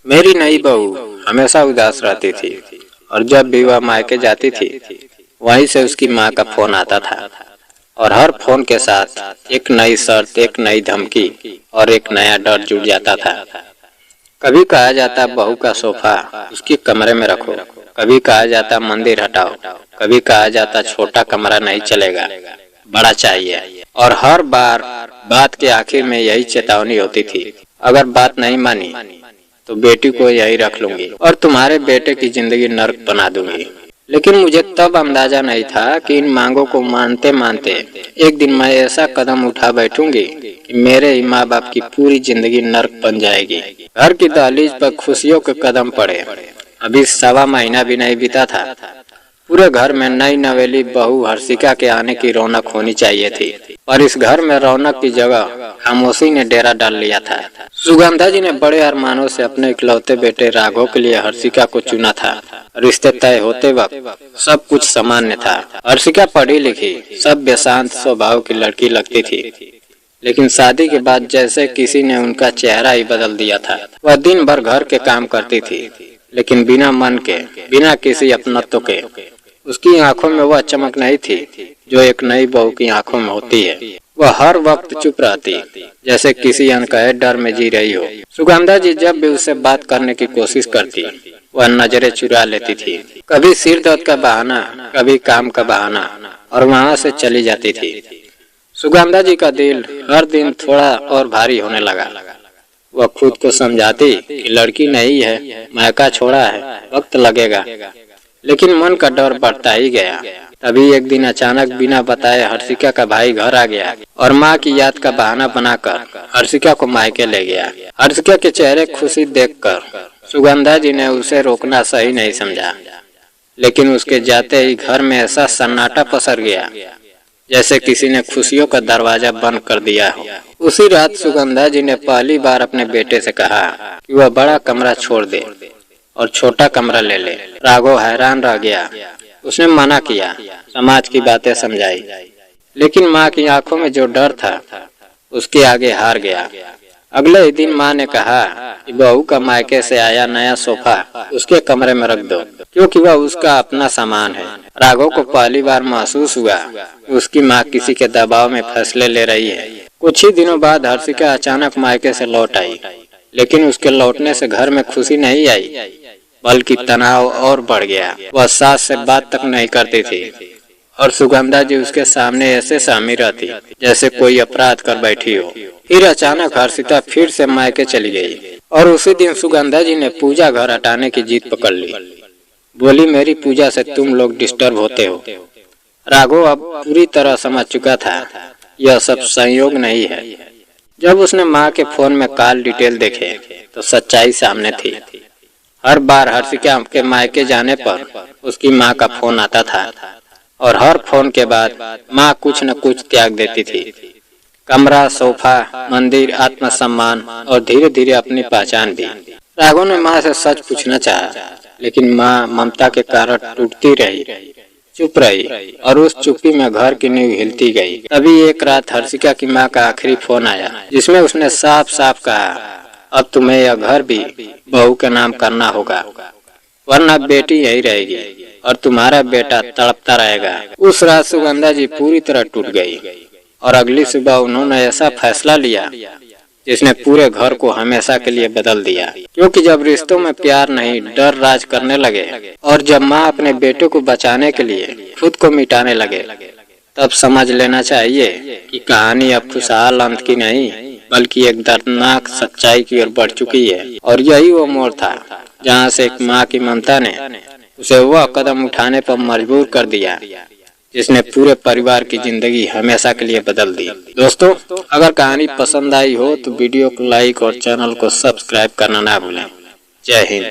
मेरी नई बहू हमेशा उदास रहती थी और जब भी वह मायके जाती थी वहीं से उसकी माँ का फोन आता था और हर फोन के साथ एक नई शर्त, एक नई धमकी और एक नया डर जुड़ जाता था। कभी कहा जाता बहू का सोफा उसके कमरे में रखो, कभी कहा जाता मंदिर हटाओ, कभी कहा जाता छोटा कमरा नहीं चलेगा, बड़ा चाहिए। और हर बार बात के आखिर में यही चेतावनी होती थी, अगर बात नहीं मानी तो बेटी को यही रख लूंगी और तुम्हारे बेटे की जिंदगी नर्क बना दूंगी। लेकिन मुझे तब अंदाजा नहीं था कि इन मांगों को मानते मानते एक दिन मैं ऐसा कदम उठा बैठूंगी कि मेरे ही माँ बाप की पूरी जिंदगी नर्क बन जाएगी। घर की दहलीज पर खुशियों के कदम पड़े। अभी 1.25 महीना भी नहीं बीता था, पूरे घर में नई नवेली बहू हर्षिका के आने की रौनक होनी चाहिए थी, और इस घर में रौनक की जगह खामोशी ने डेरा डाल लिया था। सुगंधा जी ने बड़े अरमानों से अपने इकलौते बेटे राघव के लिए हर्षिका को चुना था। रिश्ते तय होते वक्त सब कुछ सामान्य था। हर्षिका पढ़ी लिखी, सभ्य शांत स्वभाव की लड़की लगती थी, लेकिन शादी के बाद जैसे किसी ने उनका चेहरा ही बदल दिया था। वह दिन भर घर के काम करती थी, लेकिन बिना मन के, बिना किसी अपनत्व के। उसकी आंखों में वह चमक नहीं थी जो एक नई बहू की आंखों में होती है। वह हर वक्त चुप रहती, जैसे किसी अनकहे डर में जी रही हो। सुगंधा जी जब भी उससे बात करने की कोशिश करती, वह नजरें चुरा लेती थी। कभी सिर दर्द का बहाना, कभी काम का बहाना, और वहां से चली जाती थी। सुगंधा जी का दिल हर दिन थोड़ा और भारी होने लगा। वह खुद को समझाती कि लड़की नहीं है, मायका छोड़ा है, वक्त लगेगा, लेकिन मन का डर बढ़ता ही गया। तभी एक दिन अचानक बिना बताए हर्षिका का भाई घर आ गया और माँ की याद का बहाना बनाकर हर्षिका को मायके ले गया। हर्षिका के चेहरे खुशी देखकर सुगंधा जी ने उसे रोकना सही नहीं समझा, लेकिन उसके जाते ही घर में ऐसा सन्नाटा पसर गया जैसे किसी ने खुशियों का दरवाजा बंद कर दिया हो। उसी रात सुगंधा जी ने पहली बार अपने बेटे से कहा कि वह बड़ा कमरा छोड़ दे और छोटा कमरा ले ले। राघव हैरान रह गया। उसने मना किया, समाज की बातें समझाई, लेकिन माँ की आंखों में जो डर था उसके आगे हार गया। अगले ही दिन माँ ने कहा कि बहू का मायके से आया नया सोफा उसके कमरे में रख दो, क्योंकि वह उसका अपना सामान है। राघव को पहली बार महसूस हुआ कि उसकी माँ किसी के दबाव में फैसले ले रही है। कुछ ही दिनों बाद हर्षिका अचानक मायके से लौट आई, लेकिन उसके लौटने से घर में खुशी नहीं आई, बल्कि तनाव और बढ़ गया। वह सास से बात तक नहीं करती थी और सुगंधा जी उसके सामने ऐसे सामी रहती जैसे कोई अपराध कर बैठी हो। फिर अचानक हर्षिता फिर से मायके चली गई और उसी दिन सुगंधा जी ने पूजा घर हटाने की जीत पकड़ ली। बोली, मेरी पूजा से तुम लोग डिस्टर्ब होते हो। राघव अब पूरी तरह समझ चुका था यह सब संयोग नहीं है। जब उसने माँ के फोन में कॉल डिटेल देखे तो सच्चाई सामने थी। हर बार हर्षिका के मायके जाने पर उसकी माँ का फोन आता था और हर फोन के बाद माँ कुछ न कुछ त्याग देती थी। कमरा, सोफा, मंदिर, आत्मसम्मान और धीरे धीरे अपनी पहचान भी। राघव ने माँ से सच पूछना चाहा, लेकिन माँ ममता के कारण टूटती रही, चुप रही, और उस चुप्पी में घर की नींव हिलती गई। तभी एक रात हर्षिका की माँ का आखिरी फोन आया, जिसमें उसने साफ साफ कहा, अब तुम्हें यह घर भी बहू के नाम करना होगा, वरना बेटी यही रहेगी और तुम्हारा बेटा तड़पता रहेगा। उस रात सुगंधा जी पूरी तरह टूट गई और अगली सुबह उन्होंने ऐसा फैसला लिया जिसने पूरे घर को हमेशा के लिए बदल दिया। क्योंकि जब रिश्तों में प्यार नहीं, डर राज करने लगे और जब माँ अपने बेटे को बचाने के लिए खुद को मिटाने लगे, तब समझ लेना चाहिए कि कहानी अब खुशहाल अंत की नहीं, बल्कि एक दर्दनाक सच्चाई की ओर बढ़ चुकी है। और यही वो मोड़ था जहाँ से एक माँ की ममता ने उसे वह कदम उठाने पर मजबूर कर दिया जिसने पूरे परिवार की जिंदगी हमेशा के लिए बदल दी। दोस्तों, अगर कहानी पसंद आई हो तो वीडियो को लाइक और चैनल को सब्सक्राइब करना ना भूलें। जय हिंद।